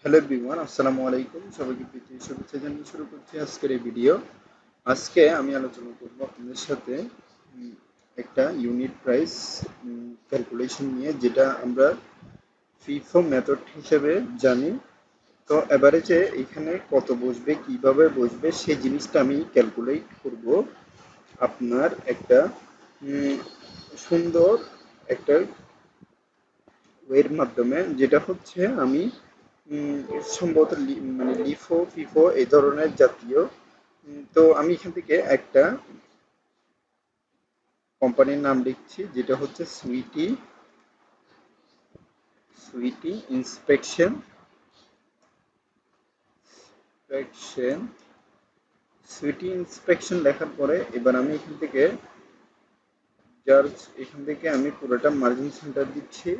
Hello everyone, আসসালামু আলাইকুম। সবাইকে প্রীতি শুভেচ্ছা জানিয়ে শুরু করছি আজকের এই ভিডিও। আজকে আমি আলোচনা করব আপনাদের সাথে উম, একটা ইউনিট প্রাইস ক্যালকুলেশন নিয়ে, যেটা আমরা ফিফো মেথড হিসেবে জানি। তো এভারেজে এখানে কত বসবে, কিভাবে বসবে, সেই জিনিসটা আমি ক্যালকুলেট করব আপনার একটা উম, সুন্দর একটা এর মাধ্যমে, যেটা হচ্ছে আমি সম্ভবত মানে লিফো ফিফো এই ধরনের জাতীয়। তো আমি এখান থেকে একটা কোম্পানির নাম লিখছি, যেটা হচ্ছে Sweety Sweety inspection inspection Sweety inspection লেখার পরে এবার আমি এখান থেকে এখান থেকে আমি পুরোটা মার্জিন সেন্টার দিচ্ছি।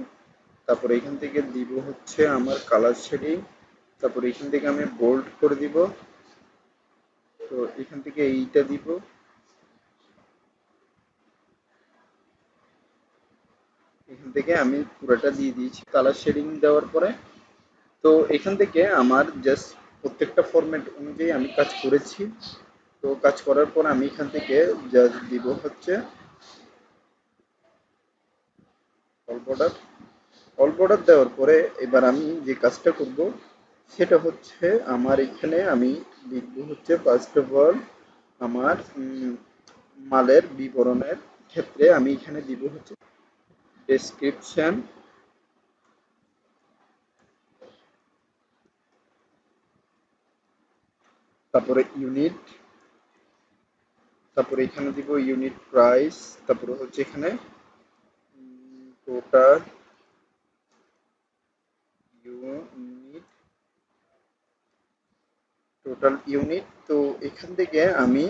তারপরে এখান থেকে দিব হচ্ছে আমার কালার শেডিং। তারপরে এখান থেকে আমি বোল্ড করে দিব। তো এখান থেকে এইটা দিব। এখান থেকে আমি পুরোটা দিয়ে দিয়েছি কালার শেডিং দেওয়ার পরে। তো এখান থেকে আমার জাস্ট প্রত্যেকটা ফরম্যাট অনুযায়ী আমি কাজ করেছি। তো কাজ করার পর আমি এখান থেকে জাস্ট দিব হচ্ছে অল বর্ডার। অল বর্ডার দেওয়ার পরে এবার আমি যে কাজটা করব সেটা হচ্ছে, আমার এখানে আমি লিখব হচ্ছে ফার্স্ট অফ অল আমার মালের বিবরণের ক্ষেত্রে আমি এখানে দিব হচ্ছে ডেসক্রিপশন, তারপরে ইউনিট, তারপরে এখানে দিব ইউনিট প্রাইস, তারপরে হচ্ছে এখানে টোটাল ইউনিট টোটাল ইউনিট। তো এখান থেকে আমি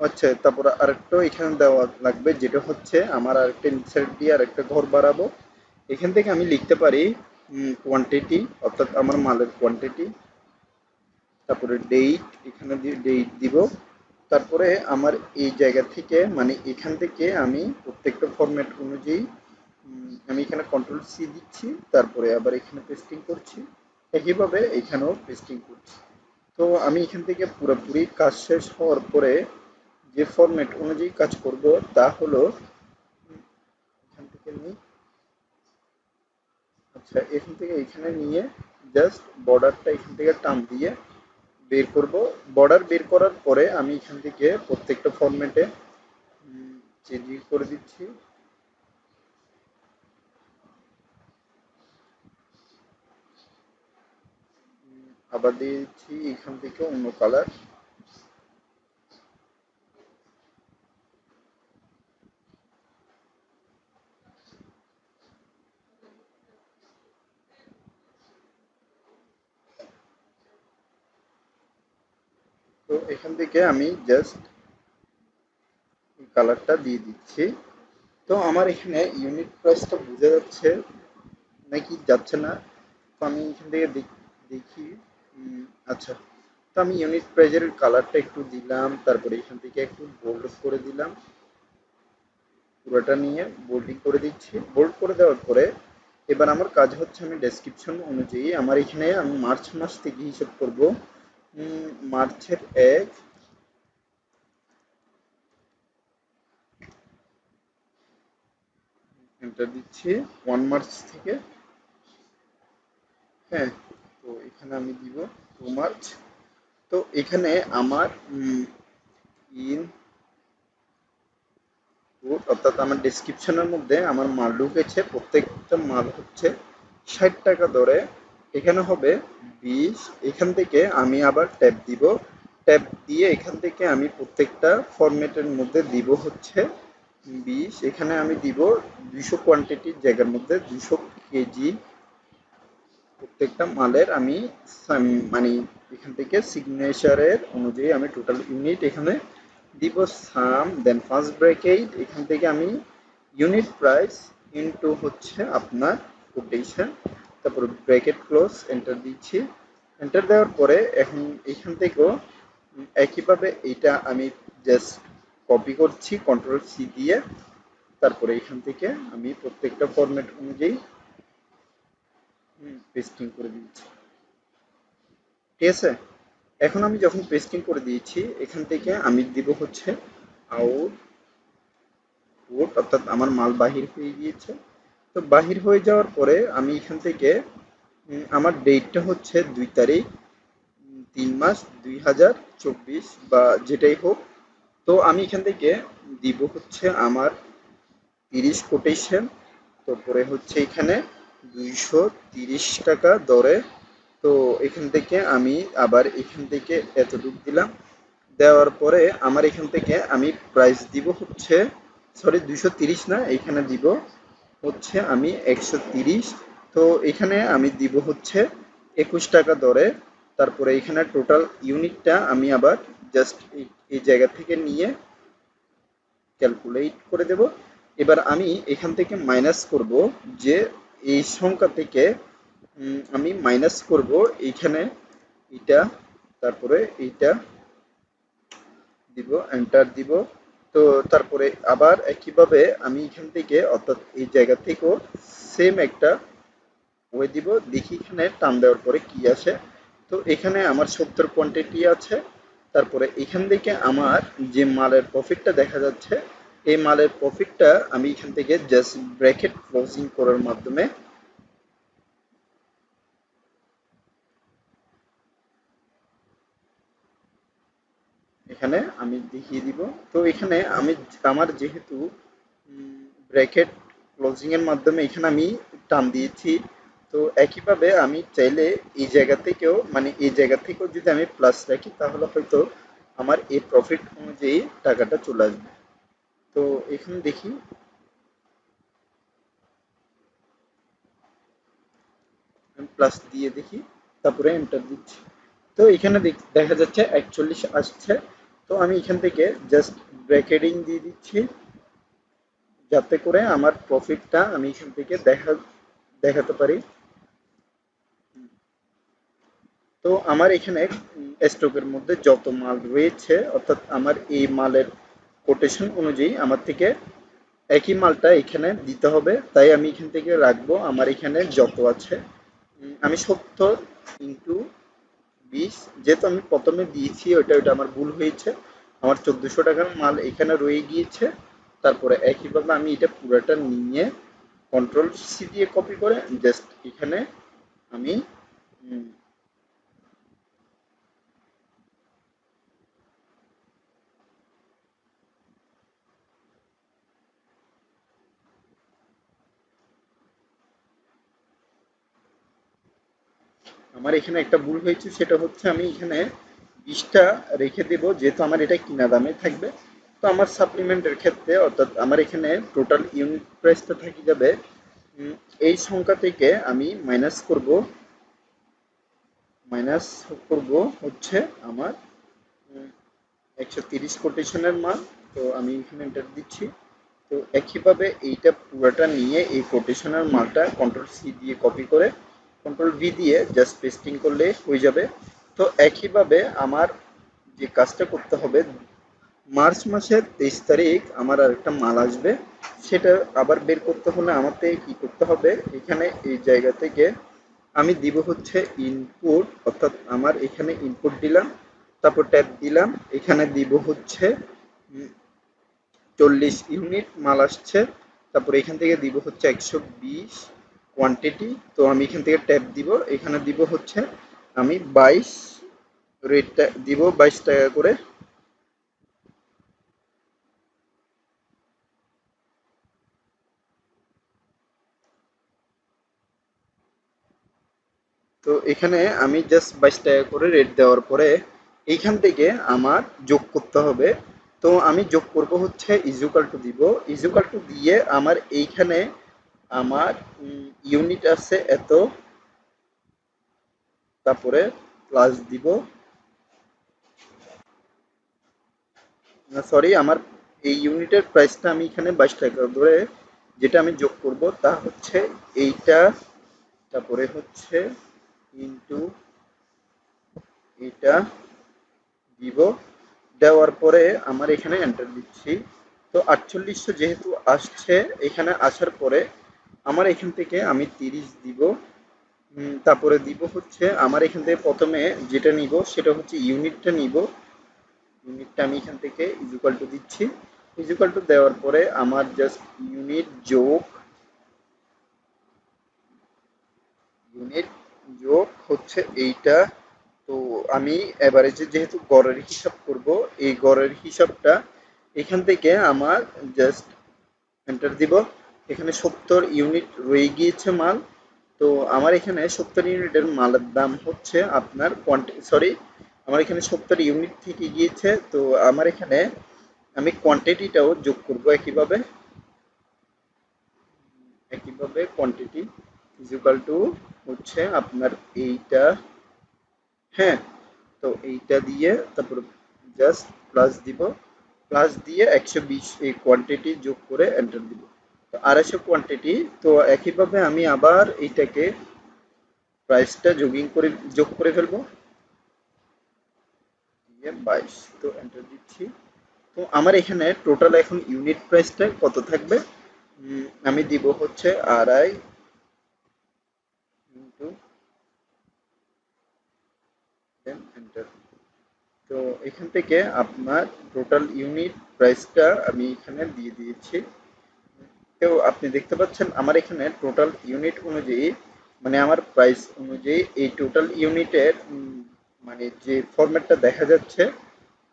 আচ্ছা, তারপরে আরেকটা এখানে দেওয়া লাগবে, যেটা হচ্ছে আমার আরেকটা ইনসার্ট দিয়ে আরেকটা ঘর বাড়াবো। এখান থেকে আমি লিখতে পারি কোয়ান্টিটি, অর্থাৎ আমার মালের কোয়ান্টিটি। তারপরে ডেট, এখানে দিয়ে ডেট দিব। তারপরে আমার এই জায়গা থেকে মানে এখান থেকে আমি প্রত্যেকটা ফরম্যাট অনুযায়ী আমি এখানে কন্ট্রোল সি দিচ্ছি, তারপরে আবার এখানে পেস্টিং করছি, একইভাবে এখানেও পেস্টিং করছি। তো আমি এখান থেকে পুরোপুরি কাজ শেষ হওয়ার পরে যে ফরম্যাট অনুযায়ী কাজ করব তা হলো এখান থেকে নিই। আচ্ছা, এখান থেকে এখানে নিয়ে জাস্ট বর্ডারটা এখান থেকে টান দিয়ে বের করব। বর্ডার বের করার পরে আমি এখান থেকে প্রত্যেকটা ফরম্যাটে চেঞ্জ করে দিচ্ছি। আবার দিয়েছি এখান থেকে অন্য কালার। তো এখান থেকে আমি জাস্ট কালারটা দিয়ে দিচ্ছি। তো আমার এখানে ইউনিট প্রাইসটা বোঝা যাচ্ছে নাকি যাচ্ছে না। তো আমি এখান থেকে দেখি। আচ্ছা, তো আমি ইউনিট প্রাইজের কালারটা একটু দিলাম, তারপরে এখান থেকে একটু বোল্ড করে দিলাম। পুরোটা নিয়ে বোল্ডিং করে দিচ্ছি। বোল্ড করে দেওয়ার পরে এবার আমার কাজ হচ্ছে, আমি ডেসক্রিপশন অনুযায়ী আমার এখানে আমি মার্চ মাস থেকে হিসেব করব। মার্চের 1 এন্টার দিচ্ছি, 1 মার্চ থেকে। হ্যাঁ, তো এখানে আমি দিব 2 মার্চ। তো এখানে আমার ইন অর্থাৎ আমার ডেসক্রিপশনের মধ্যে আমার মাল ঢুকেছে, প্রত্যেকটা মাল হচ্ছে 60 টাকা দরে। এখানে হবে 20। এখান থেকে আমি আবার ট্যাব দিব। ট্যাব দিয়ে এখান থেকে আমি প্রত্যেকটা ফরম্যাটের মধ্যে দিব হচ্ছে 20। এখানে আমি দিব 200 কোয়ান্টিটির জায়গার মধ্যে 200 কেজি প্রত্যেকটা মালের আমি মানে এখান থেকে সিগনেচারের অনুযায়ী আমি টোটাল ইউনিট এখানে দিব সাম, দেন ফার্স্ট ব্র্যাকেট, এখান থেকে আমি ইউনিট প্রাইস ইনটু হচ্ছে আপনার কোটেশন, তারপরে ব্র্যাকেট ক্লোজ, এন্টার দিচ্ছি। এন্টার দেওয়ার পরে এখন এখান থেকেও একইভাবে এইটা আমি জাস্ট কপি করছি কন্ট্রোল সি দিয়ে। তারপরে এখান থেকে আমি প্রত্যেকটা ফরম্যাট অনুযায়ী পেস্টিং করে দিয়েছি, ঠিক আছে। এখন আমি যখন পেস্টিং করে দিয়েছি, এখান থেকে আমি দিব হচ্ছে আউট অর্থাৎ আমার মাল বাহির হয়ে গিয়েছে। তো বাহির হয়ে যাওয়ার পরে আমি এখান থেকে আমার ডেটটা হচ্ছে 2 তারিখ 3 মাস 2024 বা যেটাই হোক। তো আমি এখান থেকে দিব হচ্ছে আমার 30 কোটেশন। তারপরে হচ্ছে এখানে 230 টাকা দরে। তো এখান থেকে আমি আবার এখান থেকে এতটুকু দিলাম। দেওয়ার পরে আমার এখান থেকে আমি প্রাইস দিব হচ্ছে, সরি 230 না, এখানে দিব হচ্ছে আমি 130। তো এখানে আমি দিব হচ্ছে 21 টাকা দরে। তারপরে এখানে টোটাল ইউনিটটা আমি আবার জাস্ট এই জায়গা থেকে নিয়ে ক্যালকুলেট করে দেব। এবার আমি এখান থেকে মাইনাস করব, যে এই সংখ্যা থেকে আমি মাইনাস করব এইখানে এটা, তারপরে এইটা দিব, এন্টার দিব। তো তারপরে আবার একইভাবে আমি এখান থেকে অর্থাৎ এই জায়গা থেকেও সেম একটা ওয়ে দিব, দেখি এখানে টান দেওয়ার পরে কি আসে। তো এখানে আমার 70 কোয়ান্টিটি আছে। তারপরে এখান থেকে আমার যে মালের প্রফিটটা দেখা যাচ্ছে, এই মালের প্রফিটটা আমি এখান থেকে জাস্ট ব্র্যাকেট ক্লোজিং করার মাধ্যমে এখানে আমি দেখিয়ে দিব। তো এখানে আমি আমার যেহেতু ব্র্যাকেট ক্লোজিং এর মাধ্যমে এখানে আমি টান দিয়েছি, তো একইভাবে আমি চাইলে এই জায়গা থেকেও, মানে এই জায়গা থেকেও যদি আমি প্লাস রাখি তাহলে হয়তো আমার এই প্রফিট অনুযায়ী টাকাটা চলে আসবে। তো এখানে দেখি, আমি প্লাস দিয়ে দেখি, তারপরে এন্টার দিচ্ছি। তো এখানে দেখা যাচ্ছে 41 আসছে। তো আমি এখান থেকে জাস্ট ব্র্যাকেটিং দিয়ে দিচ্ছি, যাতে করে আমার প্রফিটটা আমি এখান থেকে দেখাতে পারি। তো আমার এখানে স্টকের মধ্যে যত মাল রয়েছে, অর্থাৎ আমার এই মালের কোটেশন অনুযায়ী আমার থেকে একই মালটা এখানে দিতে হবে, তাই আমি এখান থেকে রাখবো আমার এখানে যত আছে। আমি 70 ইন্টু 20, যেহেতু আমি প্রথমে দিয়েছি ওইটা আমার ভুল হয়েছে, আমার 1400 টাকার মাল এখানে রয়ে গিয়েছে। তারপরে একইভাবে আমি এটা পুরোটা নিয়ে কন্ট্রোল সি দিয়ে কপি করে জাস্ট এখানে আমি উম, আমার এখানে একটা ভুল হয়েছে, সেটা হচ্ছে আমি এখানে 20টা রেখে দেব, যেহেতু আমার এটা কিনা দামে থাকবে। তো আমার সাপ্লিমেন্টের ক্ষেত্রে অর্থাৎ আমার এখানে টোটাল ইউনিট প্রাইসটা থেকে যাবে উম, এই সংখ্যা থেকে আমি মাইনাস করব হচ্ছে আমার 130 কোটেশনের মাল। তো আমি এখানে এন্টার দিচ্ছি। তো একইভাবে এইটা পুরোটা নিয়ে এই কোটেশনের মালটা কন্ট্রোল সি দিয়ে কপি করে কন্ট্রোল ভি দিয়ে জাস্ট পেস্টিং করলে হয়ে যাবে। তো একইভাবে আমার যে কাজটা করতে হবে, মার্চ মাসের 23 তারিখ আমার আরেকটা মাল আসবে, সেটা আবার বের করতে হলে আমাকে কি করতে হবে, এখানে এই জায়গা থেকে আমি দিব হচ্ছে ইনপুট, অর্থাৎ আমার এখানে ইনপুট দিলাম, তারপর ট্যাব দিলাম, এখানে দিব হচ্ছে 40 ইউনিট মাল আসছে। তারপরে এখান থেকে দিব হচ্ছে 120 কোয়ান্টিটি। তো আমি এখান থেকে ট্যাব দিব, এখানে দিব হচ্ছে আমি 22, রেটটা দিব 22 টাকা করে। তো এখানে আমি জাস্ট 22 টাকা করে রেট দেওয়ার পরে এইখান থেকে আমার যোগ করতে হবে। তো আমি যোগ করব হচ্ছে ইজুকাল টু দিব, ইজুকাল টু দিয়ে আমার এইখানে আমার ইউনিট আছে এত, তারপরে প্লাস দিব, না সরি, আমার এই ইউনিটের প্রাইসটা আমি এখানে 22 টাকা ধরে যেটা আমি যোগ করব তা হচ্ছে এইটা, তারপরে হচ্ছে ইন্টু এটা দিব। দেওয়ার পরে আমার এখানে এন্টার দিচ্ছি। তো 4800 যেহেতু আসছে, এখানে আসার পরে আমার এখান থেকে আমি 30 দিব, তারপরে দিব হচ্ছে আমার এখান থেকে প্রথমে যেটা নিব সেটা হচ্ছে ইউনিটটা নিব। ইউনিটটা আমি এখান থেকে ইকুয়াল টু দিচ্ছি। ইকুয়াল টু দেওয়ার পরে আমার জাস্ট ইউনিট যোগ ইউনিট যোগ হচ্ছে এইটা। তো আমি এভারেজে যেহেতু গড়ের হিসাব করব, এই গড়ের হিসাবটা এখান থেকে আমার জাস্ট এন্টার দিব। এখানে 70 ইউনিট রয়ে গিয়েছে মাল। তো আমার এখানে 70 ইউনিটের মালের দাম হচ্ছে আপনার সরি, আমার এখানে 70 ইউনিট থেকে গিয়েছে। তো আমার এখানে আমি কোয়ান্টিটিটাও যোগ করব একইভাবে। কোয়ান্টিটি ইকুয়াল টু হচ্ছে আপনার এইটা, হ্যাঁ। তো এইটা দিয়ে তারপর জাস্ট প্লাস দিব, প্লাস দিয়ে 120 এই কোয়ান্টিটি যোগ করে এন্টার দিব। তো 250 কোয়ান্টিটি। তো একইভাবে আমি আবার এইটাকে প্রাইসটা যোগ করে ফেলবো, দিয়ে 22। তো এন্টার দিচ্ছি। তো আমার এখানে টোটাল এখন ইউনিট প্রাইসটা কত থাকবে, আমি দিব হচ্ছে 2.5 ইন্টু দেন এন্টার। তো এখান থেকে আপনার টোটাল ইউনিট প্রাইসটা আমি এখানে দিয়ে দিয়েছি। তো আপনি দেখতে পাচ্ছেন আমার এখানে টোটাল ইউনিট অনুযায়ী, মানে আমার প্রাইস অনুযায়ী এই টোটাল ইউনিটের মানে যে ফরম্যাটটা দেখা যাচ্ছে,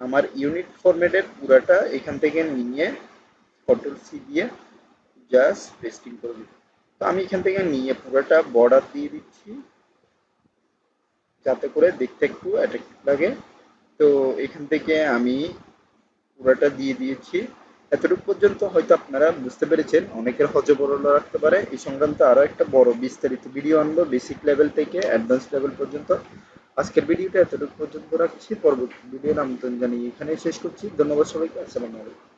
আমার ইউনিট ফরম্যাটের পুরাটা এখান থেকে নিয়ে কন্ট্রোল সি দিয়ে জাস্ট পেস্টিং করে দিব। তো আমি এখান থেকে নিয়ে পুরাটা বর্ডার দিয়ে দিচ্ছি যাতে করে দেখতে একটু অ্যাট্রাক্টিভ লাগে। তো এখান থেকে আমি পুরাটা দিয়ে দিয়েছি। এতটুকু পর্যন্ত হয়তো আপনারা বুঝতে পেরেছেন। অনেকের হযবরল রাখতে পারে। এই সংক্রান্ত আরো একটা বড় বিস্তারিত ভিডিও আনবো বেসিক লেভেল থেকে অ্যাডভান্স লেভেল পর্যন্ত। আজকের ভিডিওটা এতটুকু পর্যন্ত রাখছি। পরবর্তী ভিডিওর আমন্ত্রণ জানিয়ে এখানেই শেষ করছি। ধন্যবাদ সবাইকে। আসসালামু আলাইকুম।